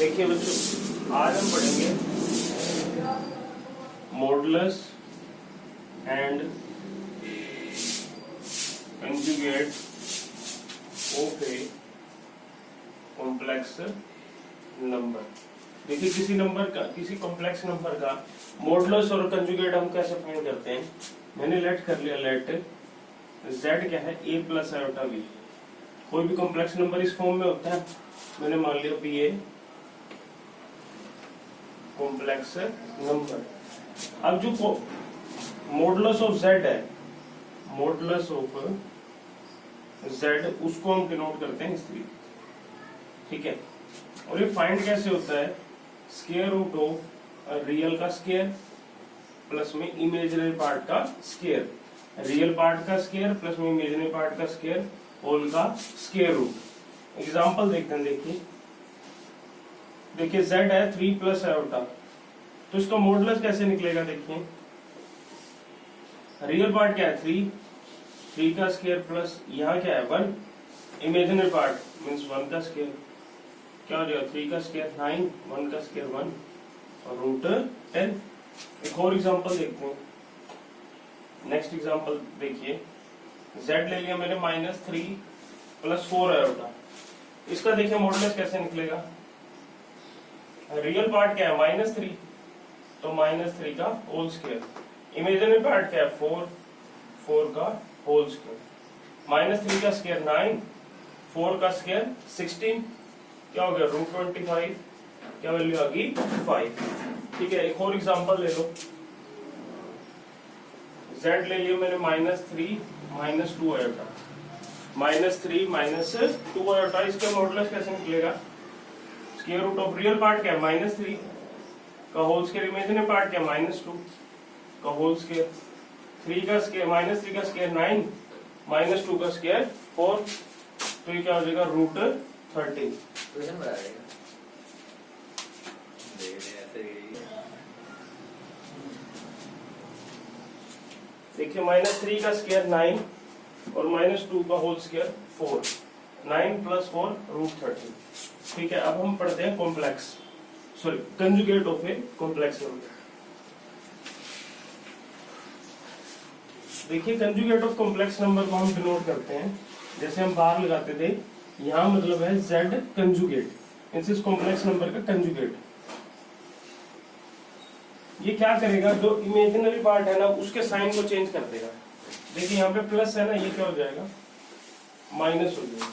देखिए बच्चों, आज हम पढ़ेंगे modulus and conjugate of a complex number. देखिए किसी नंबर का, किसी कॉम्प्लेक्स नंबर का मॉडुलस और कंजुगेट हम कैसे फाइंड करते हैं। मैंने लेट कर लिया, लेट z क्या है, a प्लस आयोटा b। कोई भी कॉम्प्लेक्स नंबर इस फॉर्म में होता है। मैंने मान लिया b a कॉम्प्लेक्स नंबर। अब जो मॉडुलस ऑफ z है, मॉडुलस ऑफ z, उसको हम डिनोट करते हैं इस तरीके, ठीक है। और ये फाइंड कैसे होता है, स्क्वायर रूट ऑफ रियल का स्क्वायर प्लस में इमेजिनरी पार्ट का स्क्वायर, रियल पार्ट का स्क्वायर प्लस में इमेजिनरी पार्ट का स्क्वायर, होल का स्क्वायर रूट। एग्जांपल देखते हैं। देखिए z है 3 प्लस आयोटा, तो इसका मॉडुलस कैसे निकलेगा। देखिए रियल पार्ट क्या है 3 का स्क्वायर प्लस यहाँ क्या है 1, इमेजिनरी पार्ट मींस 1 का स्क्वायर, क्या हो जाएगा 3 का स्क्वायर 9, 1 का स्क्वायर 1 और रूट 10। एक और एग्जांपल देखते हैं। नेक्स्ट एग्जांपल देखिए, z ले लिया मैंने -3 प्लस 4 आयोटा। इसका देखिए मॉडुलस कैसे निकलेगा। रियल पार्ट क्या है -3, तो -3 का होल स्क्वायर, इमेजिनरी पार्ट क्या है 4 का होल स्क्वायर, -3 का स्क्वायर 9, 4 का स्क्वायर 16, क्या हो गया रूट 25, क्या वैल्यू आ गई 5। ठीक है, एक और एग्जांपल ले लो। z ले लिया मैंने -3 -2 आयोटा, -3 -2 आयोटा। इसका मॉडुलस कैसे निकलेगा। Square root of real part क्या है -3 का होल स्क्वायर, इमेजिनरी पार्ट क्या है -2 का होल स्क्वायर, 3 का स्क्वायर -3 का स्क्वायर 9, -2 का स्क्वायर 4, तो ये क्या हो जाएगा रूट 13। देखिए -3 का स्क्वायर 9 और -2 का होल स्क्वायर 4, 9 + 4 रूट 13। ठीक है, अब हम पढ़ते हैं conjugate of a complex number. देखिए कंजुगेट ऑफ कॉम्प्लेक्स नंबर को हम डिनोट करते हैं, जैसे हम बाहर लगाते थे, यहाँ मतलब है z कंजुगेट, इस कॉम्प्लेक्स नंबर का कंजुगेट। ये क्या करेगा, जो इमेजिनरी पार्ट है ना उसके साइन को चेंज कर देगा। देखिए यहाँ पे प्लस है ना, ये क्या हो जाएगा माइनस हो जाएगा।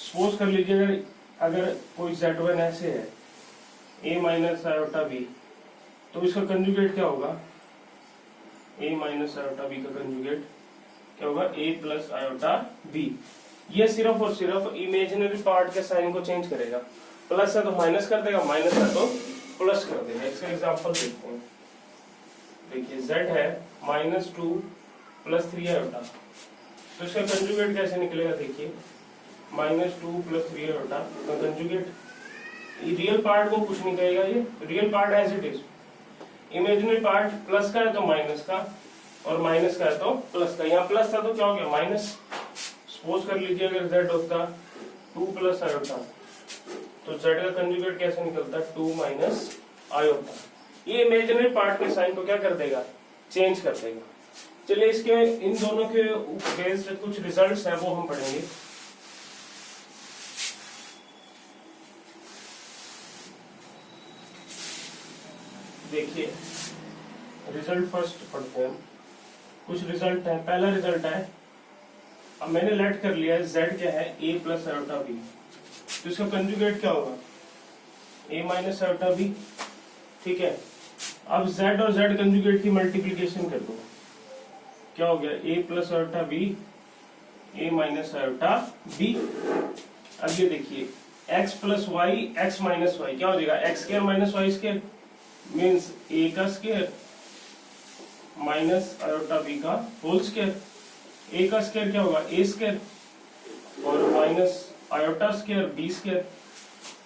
सपोज कर लीजिए अगर कोई z1 ऐसे है a माइनस आयोटा b, तो इसका कंजुगेट क्या होगा, a माइनस आयोटा b का कंजुगेट क्या होगा a प्लस आयोटा b। ये सिर्फ और सिर्फ इमेजिनरी पार्ट के साइन को चेंज करेगा। प्लस है तो माइनस कर देगा, माइनस है तो प्लस कर देगा। इसका एग्जांपल देखते हैं। देखिए z है -2 + 3 आयोटा, तो इसका कंजुगेट कैसे निकलेगा। देखिए -2 + 3 आयोटा का कंजुगेट, रियल पार्ट को कुछ नहीं कहेगा, ये real part as it is. Imaginary part plus का है तो माइनस का, और माइनस का है तो प्लस का। यहाँ प्लस था तो क्या हो गया माइनस। सपोज कर लीजिए अगर z होता 2 + आयोटा, तो z का कंजुगेट कैसे निकलता 2 - आयोटा। ये इमेजिनरी पार्ट के साइन को क्या कर देगा, चेंज कर देगा। चलिए इसके इन दोनों के बेस्ड कुछ रिजल्ट्स हैं वो हम पढ़ेंगे। देखिए रिजल्ट फर्स्ट पढ़ते हैं। कुछ रिजल्ट है। पहला रिजल्ट है, अब मैंने लेट कर लिया है z क्या है a प्लस आयोटा b, तो इसका कंजुगेट क्या होगा a माइनस आयोटा b। ठीक है, अब z और z कंजुगेट की मल्टीप्लीकेशन कर दो, क्या हो गया a plus iota b, a minus iota b। अब ये देखिए x plus y, x minus y, क्या हो जाएगा x square minus y square means a का स्क्वायर माइनस आयोटा b का होल स्क्वायर। a का स्क्वायर क्या होगा a स्क्वायर और minus iota square b square,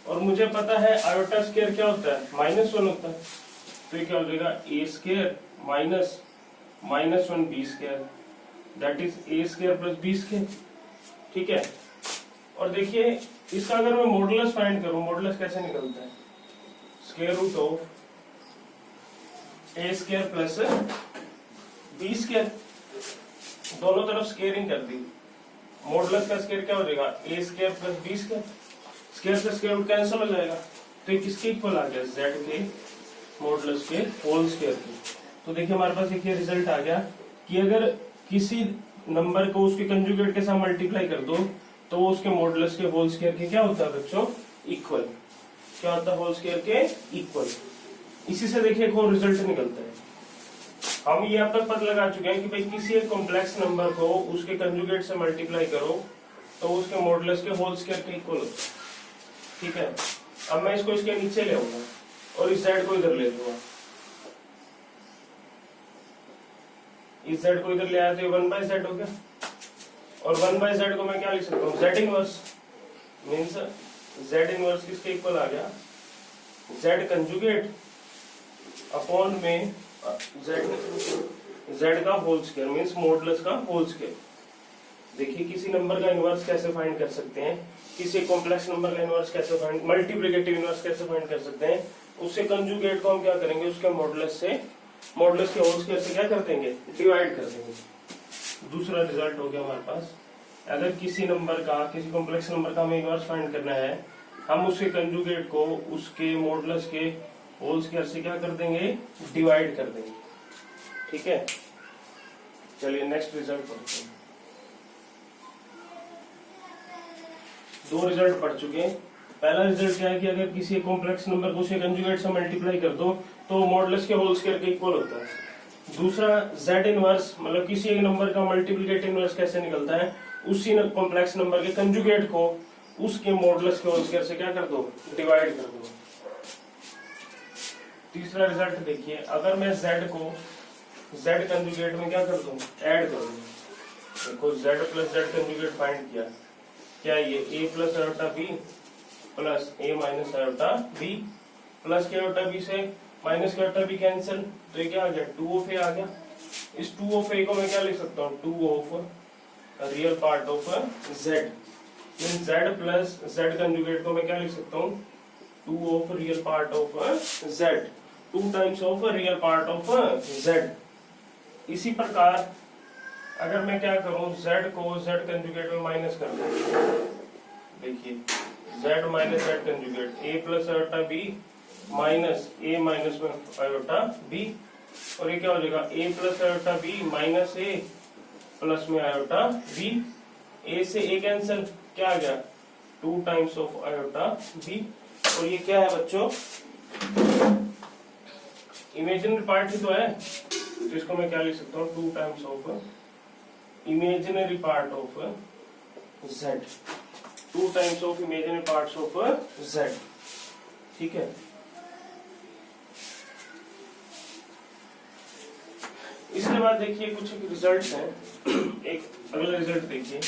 और मुझे पता है आयोटा स्क्वायर क्या होता है -1 होता है, तो ये क्या हो जाएगा a square minus -1 b square, that is a square plus b square. ठीक है, और देखिए इसका अगर मैं मॉडुलस फाइंड करूं, मॉडुलस कैसे निकलता है, square root of a square plus B square, दोनों तरफ स्क्वायरिंग कर दी, मॉडुलस का स्क्वायर क्या हो जाएगा, A square plus B square, square से स्क्वायर रूट कैंसिल हो जाएगा, तो ये किसके इक्वल आ गया, जेड के मॉडुलस के होल स्क्वायर के। तो देखिए हमारे पास एक रिजल्ट आ गया कि अगर किसी नंबर को उसके कंजुगेट के साथ मल्टीप्लाई कर दो तो वो उसके मॉडुलस के होल स्क्वायर के क्या होता है बच्चों, इक्वल, क्या होता है, होल स्क्वायर के इक्वल। इसी से देखिए एक और रिजल्ट निकलता है, हम ये अब तक पता लगा चुके हैं कि भाई किसी एक कॉम्प्लेक्स नंबर को उसके कंजुगेट से मल्टीप्लाई करो तो उसके मॉडुलस के होल स्क्वायर के इक्वल होता है, ठीक है। अब मैं इसको इसके नीचे ले आऊंगा और इस जेड को इधर ले लूंगा, इस जेड को इधर ले आया तो ये 1/z हो गया, और 1/z को मैं क्या लिख सकता हूँ, z inverse, means z inverse किसके इक्वल आ गया, z कंजुगेट अपॉन में z का होल स्क्वायर, मीन्स मॉडुलस का होल स्क्वायर। देखिए किसी नंबर का इनवर्स कैसे फाइंड कर सकते हैं, किसी कॉम्प्लेक्स नंबर का इनवर्स कैसे फाइंड, मल्टीप्लिकेटिव इनवर्स कैसे फाइंड कर सकते हैं, उससे कंजुगेट को हम क्या करेंगे, उसके मॉडुलस से, मॉडुलस के होल स्क्वायर से क्या कर देंगे, डिवाइड कर देंगे। दूसरा रिजल्ट हो गया हमारे पास, अगर किसी नंबर का, किसी कॉम्प्लेक्स नंबर का हमें इनवर्स फाइंड करना है, हम उसके कंजुगेट को उसके मॉडुलस के होल स्क्वायर से क्या कर देंगे, डिवाइड कर देंगे, ठीक है। चलिए नेक्स्ट रिजल्ट पढ़ते हैं। दो रिजल्ट पढ़ चुके हैं। पहला रिजल्ट क्या है कि अगर किसी कॉम्प्लेक्स नंबर को उसके कंजुगेट से मल्टीप्लाई कर दो तो मॉडुलस के होल स्क्वायर के इक्वल होता है। दूसरा z इनवर्स, मतलब किसी एक नंबर का मल्टीप्लिकेटिव इनवर्स कैसे निकलता है, उसी कॉम्प्लेक्स नंबर के कंजुगेट को उसके मॉडुलस के होल स्क्वायर से क्या कर दो, डिवाइड कर दो। तीसरा रिजल्ट देखिए, अगर मैं z को z कंजुगेट में क्या कर दूं, ऐड कर दूं, देखो z plus z conjugate find किया, क्या ये a plus iota b plus a minus iota b, plus के आयोटा b से माइनस के आयोटा b कैंसिल, तो ये क्या आ गया, 2 ऑफ a आ गया। इस 2 ऑफ a को मैं क्या लिख सकता हूँ, 2 of real part of z, mean z plus z conjugate को मैं क्या लिख सकता हूँ, 2 of real part of z, 2 times of real part of z। इसी प्रकार अगर मैं क्या करूं, z को z कंजुगेट में माइनस कर दूं, देखिए z minus z conjugate, a plus iota b minus a minus में आयोटा b, और ये क्या हो जाएगा, a plus iota b minus a plus में आयोटा b, a से a कैंसिल, क्या आ गया, 2 टाइम्स ऑफ आयोटा b, और ये क्या है बच्चों, इमेजिनरी पार्ट ही तो है, तो इसको मैं क्या लिख सकता हूँ, 2 times of imaginary part of z, 2 times of imaginary parts of z, ठीक है। इसके बाद देखिए कुछ रिजल्ट्स हैं, एक अगला रिजल्ट देखिए,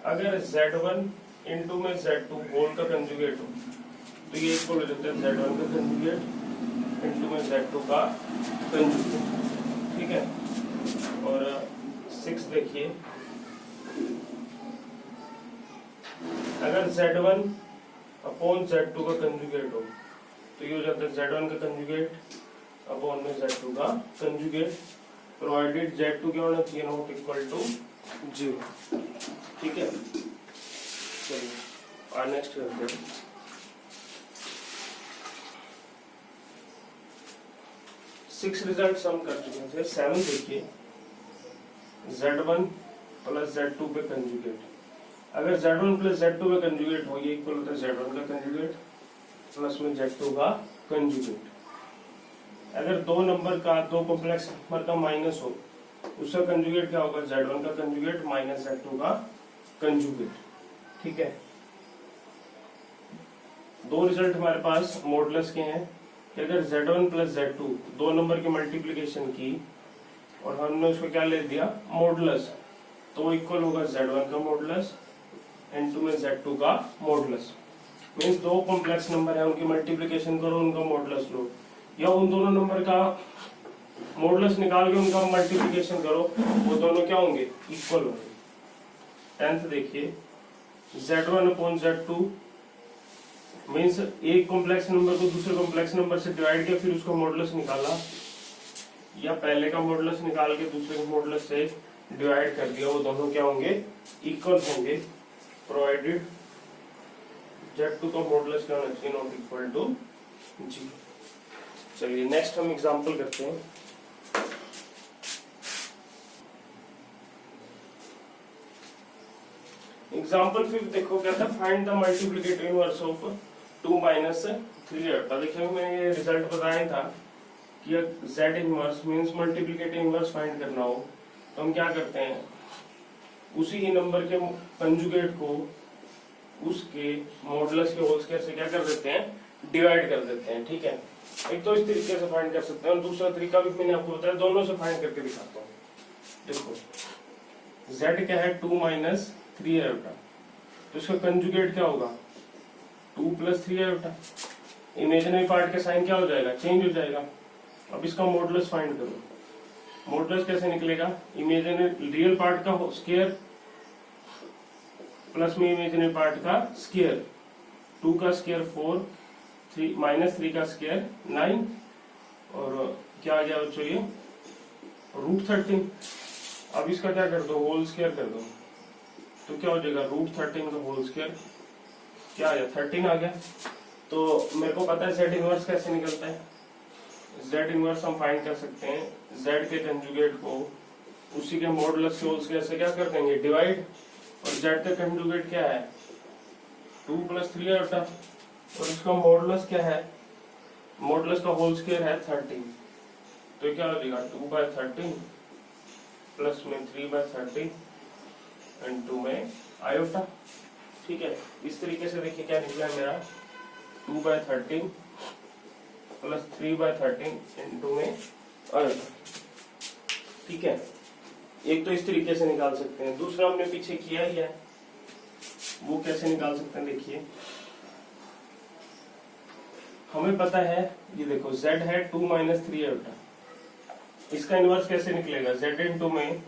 अगर z1 इंटू में z2 होल का कंजुगेट हो तो ये इक्वल हो जाता है z1 का कंजुगेट इंटू में z2 का कंजुगेट, ठीक है। और 6 देखिए, अगर z1 अपॉन z2 का कंजुगेट हो तो ये हो जाता है z1 का कंजुगेट अपॉन में z2 का कंजुगेट, प्रोवाइडेड z2 क्या होना चाहिए, नॉट इक्वल टू 0, ठीक है। चलिए और नेक्स्ट करते हैं, सिक्स रिजल्ट हम कर चुके थे। 7 देखिए, z1 प्लस z2 पे कंजुगेट, अगर z1 प्लस z2 पे कंजुगेट हो, ये इक्वल होता है z1 का कंजुगेट प्लस में z2 का कंजुगेट। अगर दो नंबर का, दो कॉम्प्लेक्स नंबर का माइनस हो, उसका कंजुगेट क्या होगा, z1 का कंजुगेट माइनस z2 का कंजुगेट, ठीक है। दो रिजल्ट हमारे पास मॉडुलस के हैं कि अगर z1 प्लस z2 दो नंबर की मल्टीप्लिकेशन की और हमने उसको क्या ले दिया, मॉडुलस, तो इक्वल होगा z1 का मॉडुलस इनटू में z2 का मॉडुलस। मींस दो कॉम्प्लेक्स नंबर है, उनकी मल्टीप्लिकेशन करो, उनका मॉडुलस लो, या उन दोनों नंबर का मॉडुलस निकाल के उनका मल्टीप्लिकेशन करो, वो दोनों क्या होंगे, इक्वल होंगे, 10th देखिए z1 अपॉन z2 मीन्स एक कॉम्प्लेक्स नंबर को दूसरे कॉम्प्लेक्स नंबर से डिवाइड किया, फिर उसका मॉडुलस निकाला, या पहले का मॉडुलस निकाल के दूसरे के मॉडुलस से डिवाइड कर दिया, वो दोनों क्या होंगे, इक्वल होंगे, प्रोवाइडेड z2 का मॉडुलस क्या होना चाहिए, नॉट इक्वल टू 0। चलिए नेक्स्ट हम एग्जांपल करते हैं। एग्जांपल 5 देखो क्या था, find the multiplicative inverse of 2 minus 3। देखिए मैंने ये रिजल्ट बताया था कि z inverse means multiplicative inverse find करना हो तो हम क्या करते हैं, उसी ही नंबर के कंजुगेट को उसके मॉडुलस के होल स्क्वायर से क्या कर देते हैं, डिवाइड कर देते हैं। ठीक है, एक तो इस तरीके से फाइंड कर सकते हैं और दूसरा तरीका भी मैंने आपको बताया, दोनों से फाइंड करके दिखाता हूँ। देखो z क्या है, 2 माइनस 3 आयोटा, तो इसका कंजुगेट क्या होगा, 2 प्लस 3 आयोटा। इमेजिनरी पार्ट का साइन क्या हो जाएगा, चेंज हो जाएगा। अब इसका मॉडुलस फाइंड करो, मॉडुलस कैसे निकलेगा, इमेजिनरी रियल पार्ट का स्क्वायर प्लस में इमेजिनरी पार्ट का स्क्वायर, 2 का स्क्वायर 4, 3 माइनस 3 का स्क्वायर 9, और क्या आ गया बच्चों ये √13। अब इसका क्या कर दो, होल स्क्वायर कर दो, तो क्या हो जाएगा, √13 का होल स्क्वायर क्या आ गया, 13 आ गया। तो मेरे को पता है z इनवर्स कैसे निकलता है, z इनवर्स हम फाइंड कर सकते हैं, z के कंजुगेट को उसी के मॉडुलस के होल स्क्वायर से क्या कर देंगे, डिवाइड, और z का कंजुगेट क्या है, 2 प्लस 3 आयोटा, और इसका मॉडुलस क्या है, मॉडुलस का होल स्क्वायर है 13, तो क्या हो जाएगा 2/13 प्लस में 3/13 एंड 2 में आयोटा। ठीक है, इस तरीके से देखिए क्या निकला मेरा, 2/13 प्लस 3/13 इंटू में आयोटा। ठीक है, एक तो इस तरीके से निकाल सकते हैं, दूसरा हमने पीछे किया ही है, वो कैसे निकाल सकते हैं, देखिए हमें पता है, ये देखो z है 2 माइनस 3 आयोटा, इसका इनवर्स कैसे निकलेगा, z इंटू में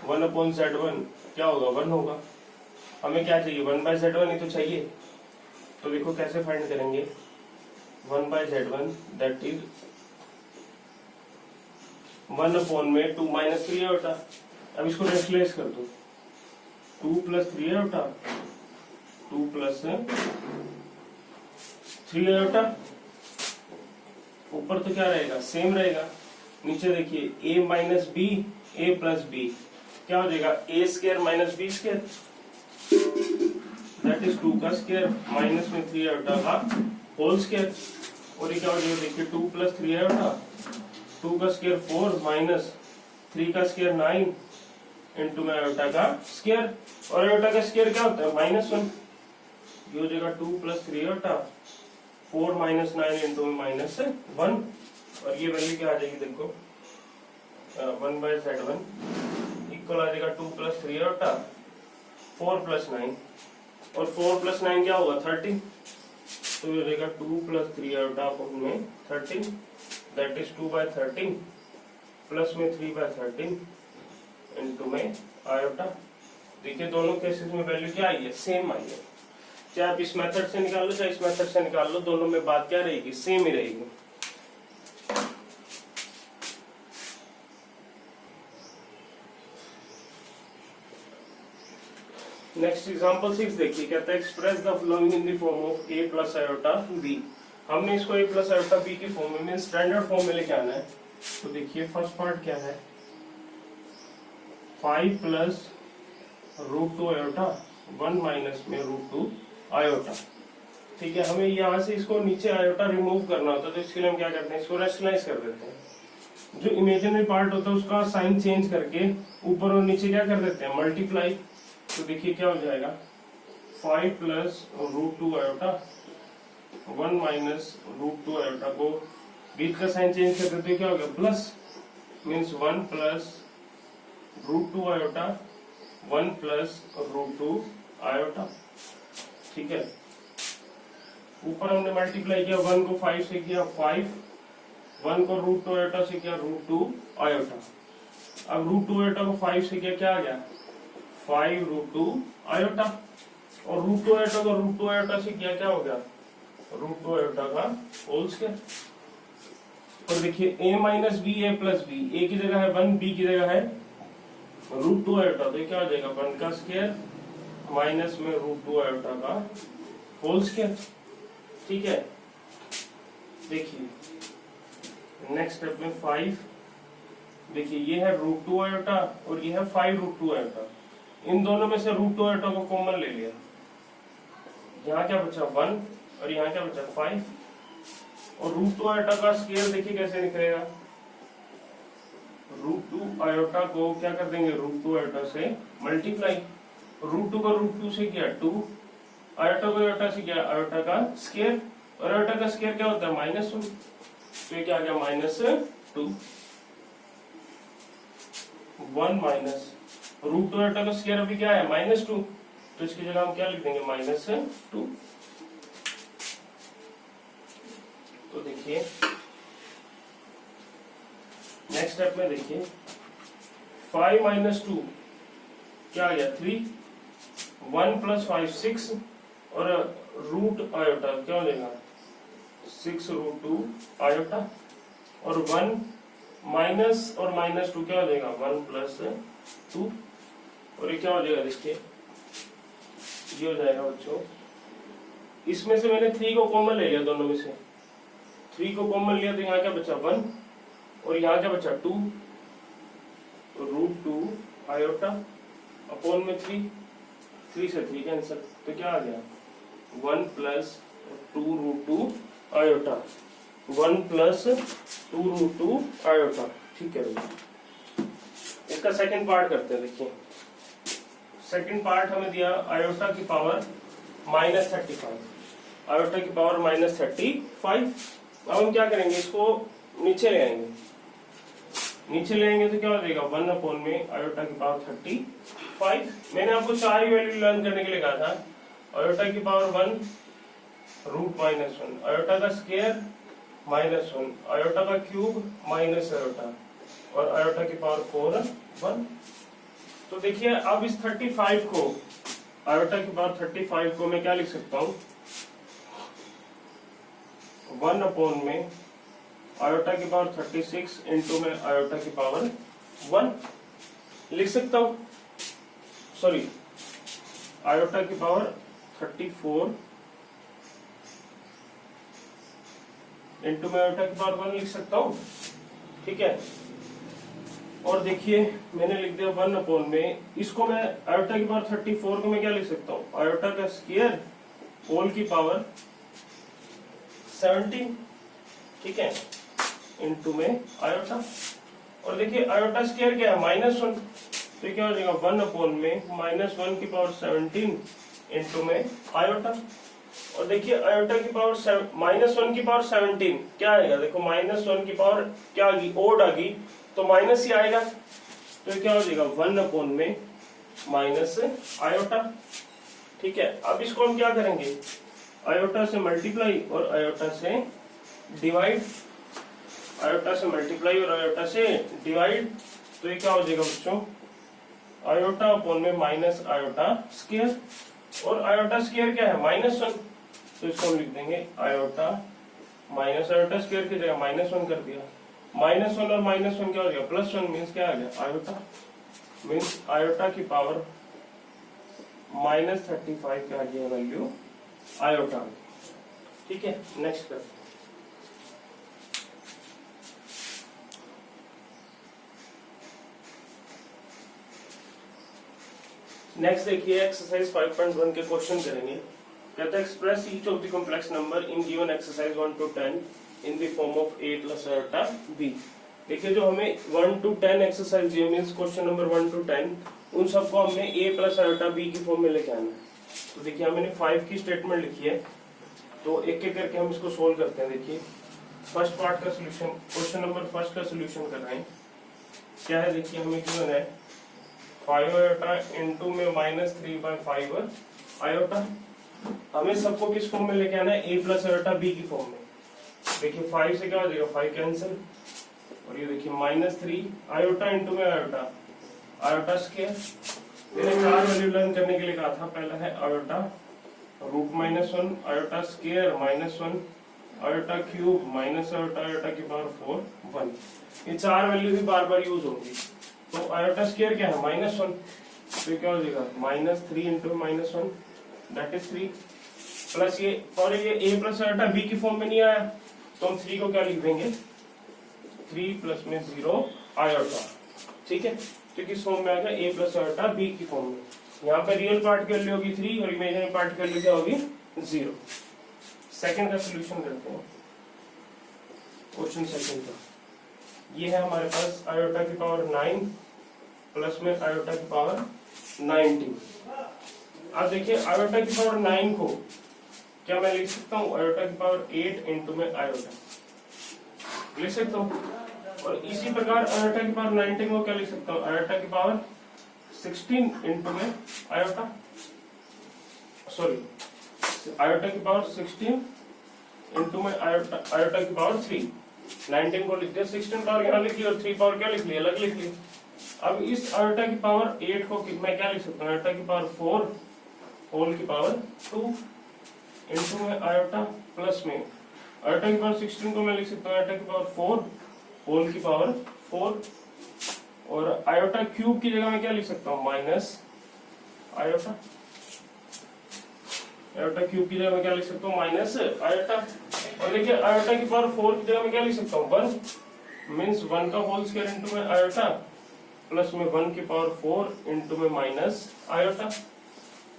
1/z1 क्या होगा, 1 होगा। हमें क्या चाहिए, 1/z1 ही तो चाहिए, तो देखो कैसे फाइंड करेंगे, 1/z1 दैट इज 1 में 2 माइनस 3 आयोटा। अब इसको रेशनलाइज कर दो, 2 प्लस 3 आयोटा, 2 प्लस 3 आयोटा, ऊपर तो क्या रहेगा, सेम रहेगा, नीचे देखिए a minus b, a plus b, क्या हो जाएगा, a square minus b square, that is 2 का स्क्वायर माइनस में 3 आयोटा का होल स्क्वायर, और ये क्या हो जाएगा, देखिए 2 प्लस 3 आयोटा, 2 का स्क्वायर 4 माइनस 3 का स्क्वायर 9 इंटू में आयोटा का स्क्वायर, और आयोटा का स्क्वायर क्या होता है, -1, ये हो जाएगा 2 प्लस 3 आयोटा 4 माइनस 9 इंटू में -1, और ये वैल्यू क्या आ जाएगी, देखो 1/z1 इक्वल आ जाएगा 2 प्लस 3 आयोटा 4 प्लस 9, और 4 प्लस 9 क्या होगा, 13, तो ये रहेगा 2 प्लस 3 आयोटा में 13, दैट इज 2/13 प्लस में 3/13 इंटू में आयोटा। देखिए दोनों केसेस में वैल्यू क्या आई है, सेम आई है, चाहे आप इस मेथड से निकाल लो चाहे इस मेथड से निकाल लो, दोनों में बात क्या रहेगी, सेम ही रहेगी। नेक्स्ट एग्जांपल 6 देखिए, कहता है express the following in the form of a plus iota b। हमने इसको a प्लस आयोटा b की फॉर्म में स्टैंडर्ड फॉर्म में लेके आना है। तो देखिए फर्स्ट पार्ट क्या है, 5 प्लस √2 आयोटा 1 माइनस में √2 आयोटा। ठीक है, हमें यहाँ से इसको नीचे आयोटा रिमूव करना होता है, तो इसके लिए हम क्या करते हैं, इसको रेशनलाइज कर देते हैं। जो इमेजिनरी पार्ट होता है उसका साइन चेंज करके ऊपर और नीचे क्या कर देते हैं, मल्टीप्लाई। तो देखिए क्या हो जाएगा, 5 प्लस √2 आयोटा 1 माइनस √2 आयोटा को बीच का साइन चेंज कर देते हैं, क्या हो गया, plus, means 1 plus √2 iota 1 plus √2 iota. ठीक है, ऊपर हमने मल्टीप्लाई किया, 1 को 5 से किया 5, 1 को √2 आयोटा से किया √2 आयोटा। अब √2 आयोटा को 5 से किया, क्या आ गया 5√2 आयोटा, और √2 आयोटा को √2 आयोटा से क्या हो गया, √2 आयोटा का होल स्क्वायर। और देखिए a minus b a plus b, a की जगह है 1, b की जगह है √2 आयोटा, तो ये क्या हो जाएगा 1 का स्क्वायर माइनस में √2 आयोटा का होल स्क्वायर। ठीक है, देखिए नेक्स्ट स्टेप में 5, देखिए ये है √2 आयोटा और ये है 5√2 आयोटा, इन दोनों में से √2 आयोटा को कॉमन ले लिया, यहाँ क्या बचा 1 और यहाँ क्या बचा 5, और √2 आयोटा का स्क्वायर देखिए कैसे निकलेगा, √2 आयोटा को क्या कर देंगे, √2 आयोटा से मल्टीप्लाई, √2 का √2 से क्या 2, आयोटा को आयोटा से क्या आयोटा का स्क्वायर, और आयोटा का स्क्वायर क्या होता है -1, तो ये क्या आ गया -2, 1 माइनस √2 आयोटा का स्क्वायर अभी क्या है -2, तो इसकी जगह हम क्या लिख देंगे -2। तो देखिए नेक्स्ट स्टेप में देखिए 5 माइनस 2 क्या आ गया 3, 1 प्लस 5 6, और रूट आयोटा क्या हो जाएगा 6√2 आयोटा, और 1 माइनस और -2 क्या हो जाएगा 1 प्लस 2, और ये क्या हो जाएगा देखिए ये हो जाएगा बच्चों, इसमें से मैंने 3 को कॉमन ले लिया, दोनों में से 3 को कॉमन लिया तो यहाँ क्या बचा 1, और यहाँ क्या बचा 2, √2 आयोटा अपॉन में 3 से 3 कैंसिल, तो क्या आ गया 1 प्लस 2√2 आयोटा, 1 प्लस 2√2 आयोटा। ठीक है भैया, इसका सेकंड पार्ट करते हैं। देखिए सेकंड पार्ट हमें दिया आयोटा की पावर -35, आयोटा की पावर -35। अब हम क्या करेंगे, इसको नीचे ले आएंगे, नीचे ले आएंगे तो क्या हो जाएगा 1 अपॉन में आयोटा की पावर 35। मैंने आपको 4 ही वैल्यू लर्न करने के लिए कहा था, आयोटा की पावर 1 √-1, आयोटा का स्क्वायर -1, आयोटा का क्यूब माइनस आयोटा, और आयोटा की पावर 4 1। तो देखिए अब इस 35 को, आयोटा की पावर 35 को मैं क्या लिख सकता हूँ 1 अपॉन में आयोटा की पावर 36 इंटू में आयोटा की पावर 1 लिख सकता हूँ, सॉरी आयोटा की पावर 34 इंटू में आयोटा की पावर 1 लिख सकता हूँ। ठीक है, और देखिए मैंने लिख दिया 1 अपॉन में, इसको मैं आयोटा की पावर 34 को मैं क्या लिख सकता हूँ आयोटा का स्क्वायर होल की पावर 17, ठीक है, इंटू में आयोटा, और देखिए आयोटा स्क्वायर क्या है -1, तो क्या हो जाएगा 1 अपॉन में -1 की पावर 17 इंटू में आयोटा, और देखिए आयोटा की पावर -1 की पावर 17 क्या आएगा, देखो -1 की पावर क्या आ गई ओड आ गई, तो माइनस ही आएगा, तो क्या हो जाएगा 1 अपॉन में माइनस आयोटा। ठीक है, अब इसको हम क्या करेंगे आयोटा से मल्टीप्लाई और आयोटा से डिवाइड, आयोटा से मल्टीप्लाई और आयोटा से डिवाइड, तो ये क्या हो जाएगा बच्चों आयोटा अपॉन में माइनस आयोटा स्क्वायर, और आयोटा स्क्वायर क्या है -1, तो इसको हम लिख देंगे आयोटा माइनस आयोटा स्क्वायर की जगह -1 कर दिया, -1 और -1 क्या हो गया +1, मीन्स क्या आ गया आयोटा, मीन्स आयोटा की पावर -35 का आ गया वैल्यू आयोटा। ठीक है, नेक्स्ट करते हैं। नेक्स्ट देखिए एक्सरसाइज 5.1 के क्वेश्चन करेंगे। कहता है express each of the complex number in given exercise 1 to 10 in the form of a plus iota b। देखिए जो हमें 1 to 10 एक्सरसाइज दिए मींस क्वेश्चन नंबर 1 to 10, उन सबको हमने a प्लस आयोटा b की फॉर्म में लेके आना है। तो देखिए हमने 5 की स्टेटमेंट लिखी है, तो एक एक करके हम इसको सोल्व करते हैं। देखिए फर्स्ट पार्ट का सोल्यूशन, क्वेश्चन नंबर फर्स्ट का सोल्यूशन कर रहे हैं। क्या है देखिए हमें गिवन है 5 आयोटा इंटू में -3/5 आयोटा। हमें सबको किस फॉर्म में लेके आना है a प्लस आयोटा b की फॉर्म में। देखिए 5 से क्या हो जाएगा 5 कैंसिल, और ये देखिए -3 आयोटा इंटू में आयोटा, आयोटा स्क्वायर मैंने 4 वैल्यू लर्न करने के लिए कहा था। पहला है iota root -1, iota square -1, iota cube minus iota, iota की पावर 4 1। ये 4 वैल्यू भी बार बार यूज होंगी। तो आयोटा स्क्वायर क्या है -1, तो क्या हो जाएगा -3 इंटू -1 दैट इज 3 प्लस ये, और ये a प्लस आयोटा b की फॉर्म में नहीं आया तो हम 3 को क्या लिख देंगे 3 प्लस में 0 आयोटा, ठीक है, क्योंकि इस फॉर्म में आ गया a प्लस आयोटा b की फॉर्म में। यहाँ पे रियल पार्ट की वैल्यू होगी 3 और इमेजिनरी पार्ट की वैल्यू क्या होगी 0। सेकंड का सोल्यूशन करते हैं, क्वेश्चन सेकंड का। ये है हमारे पास आयोटा की पावर 9 प्लस में आयोटा की पावर 19। अब देखिए आयोटा की पावर 9 को क्या मैं लिख सकता हूँ आयोटा की पावर 8 इंटू में आयोटा लिख सकता हूँ, और इसी प्रकार आयोटा की पावर 19 को क्या लिख सकता हूँ आयोटा की पावर 16 इंटू में आयोटा, सॉरी आयोटा की पावर 16 इंटू में आयोटा, आयोटा की पावर 3। 19 को लिख दिया, 16 पावर यहाँ लिख ली और 3 पावर क्या लिख ली अलग लिख ली। अब इस आयोटा की पावर 8 को मैं क्या लिख सकता हूँ आयोटा की पावर 4 होल की पावर 2 इंटू में आयोटा प्लस में आयोटा की पावर 16 को मैं लिख सकता हूँ आयोटा की पावर 4 होल की पावर 4, और आयोटा क्यूब की जगह में क्या लिख सकता हूँ माइनस आयोटा, आयोटा क्यूब की जगह में क्या लिख सकता हूँ माइनस आयोटा, और देखिए आयोटा की पावर 4 की जगह में क्या लिख सकता हूँ 1 मीन्स 1 का होल स्क्वायर इंटू में आयोटा प्लस में 1 की पावर 4 इंटू में माइनस आयोटा।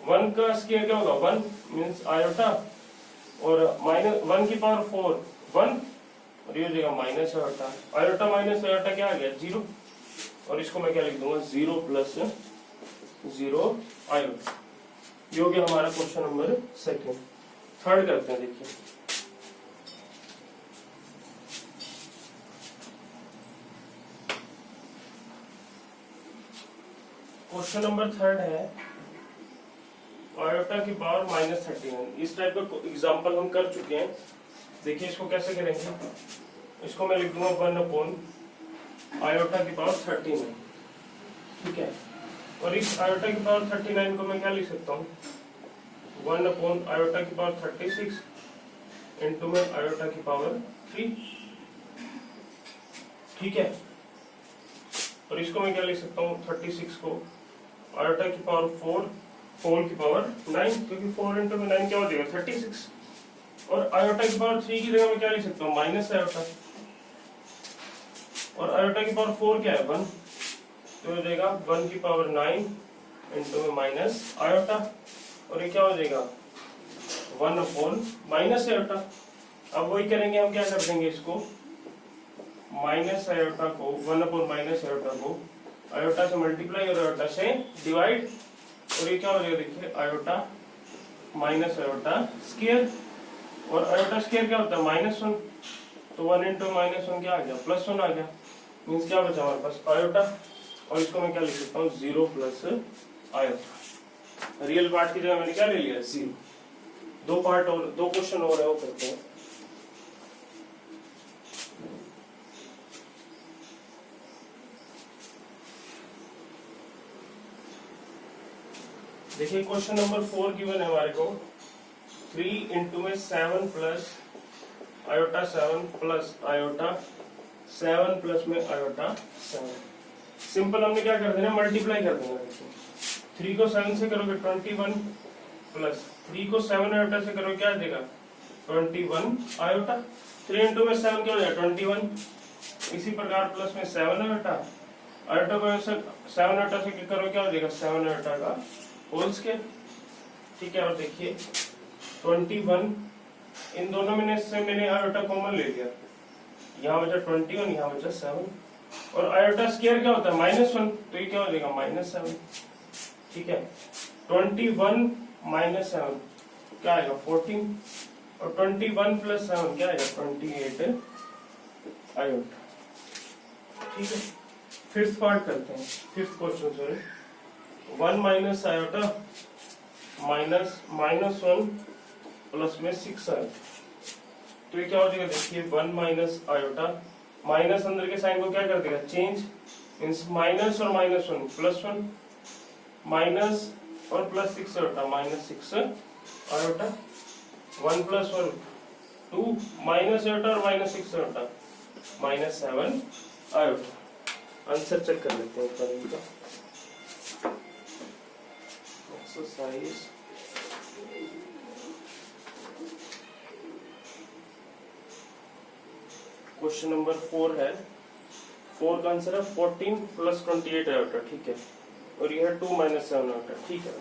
1 का स्क्वायर क्या होगा 1 मीन्स आयोटा, और माइनस 1 की पावर 4 1 और ये हो जाएगा minus iota, iota minus iota क्या आ गया 0, और इसको मैं क्या लिख दूंगा 0 प्लस 0 आयोटा। ये हो गया हमारा क्वेश्चन नंबर सेकंड। थर्ड करते हैं, देखिए क्वेश्चन नंबर थर्ड है आयोटा की पावर -39। इस टाइप का एग्जांपल हम कर चुके हैं। देखिए इसको कैसे करेंगे, इसको मैं लिख दूंगा 1 अपॉन आयोटा की पावर 39, ठीक है, और इस आयोटा की पावर 39 को मैं क्या लिख सकता हूँ 1 अपॉन आयोटा की पावर 36 इंटू में आयोटा की पावर 3, ठीक है, और इसको मैं क्या लिख सकता हूँ 36 को आयोटा की पावर 4 होल की पावर 9, क्योंकि 4 इंटू में 9 क्या हो जाएगा 36, और आयोटा की पावर 3 की जगह मैं क्या लिख सकता हूँ माइनस आयोटा, और आयोटा की पावर 4 क्या है 1, तो हो जाएगा 1 की पावर 9 इंटू में माइनस आयोटा, और ये क्या हो जाएगा 1 अपॉन माइनस आयोटा। अब वही करेंगे हम, क्या कर देंगे इसको माइनस आयोटा को 1 अपॉन माइनस आयोटा को आयोटा से मल्टीप्लाई और आयोटा से डिवाइड, और ये क्या हो जाएगा देखिए आयोटा माइनस आयोटा स्क्वायर, और आयोटा स्क्वायर क्या होता है -1, तो 1 इंटू -1 क्या आ गया +1 आ गया, मीन्स क्या बचा हमारे पास आयोटा, और इसको मैं क्या लिख सकता हूँ 0 प्लस आयोटा। रियल पार्ट की जगह मैंने क्या ले लिया 0। दो पार्ट और, दो क्वेश्चन और है वो करते हैं। देखिए क्वेश्चन नंबर 4 गिवन है हमारे को 3 इंटू में 7 plus iota 7 plus iota 7 plus में आयोटा 7। सिंपल हमने क्या कर देना मल्टीप्लाई कर देना। देखिए 3 को 7 से करोगे 21 प्लस 3 को 7 आयोटा से करोगे क्या देगा 21 आयोटा। 3 इंटू में 7 क्या हो जाएगा 21। इसी प्रकार प्लस में 7 आयोटा, आयोटा को 7 आयोटा से करोगे क्या हो जाएगा 7 आयोटा का होल स्क्वायर, ठीक है। और देखिए 21 इन दोनों में से मैंने आयोटा कॉमन ले लिया, यहाँ बचा 21 यहाँ बचा 7, और आयोटा स्क्वायर क्या होता है -1, तो ये क्या हो जाएगा -7, ठीक है। 21 - 7 क्या आएगा 14, और 21 + 7 क्या आएगा 28 आयोटा, ठीक है। फिफ्थ पार्ट करते हैं, fifth question sorry 1 minus iota minus -1 plus में 6 आयोटा, तो ये क्या हो जाएगा देखिए 1 माइनस आयोटा, माइनस अंदर के साइन को क्या कर देगा चेंज, मींस माइनस और -1 +1, माइनस और plus 6 iota, -6 iota, 1 + 1 2 minus iota और -6 आयोटा, -7 आयोटा। आंसर चेक कर लेते हैं एक बार इनका। एक्सरसाइज क्वेश्चन नंबर 4 है। 4 का आंसर है 14 + 28 आयोटा, ठीक है, और यह है 2 - 7 आयोटा, ठीक है।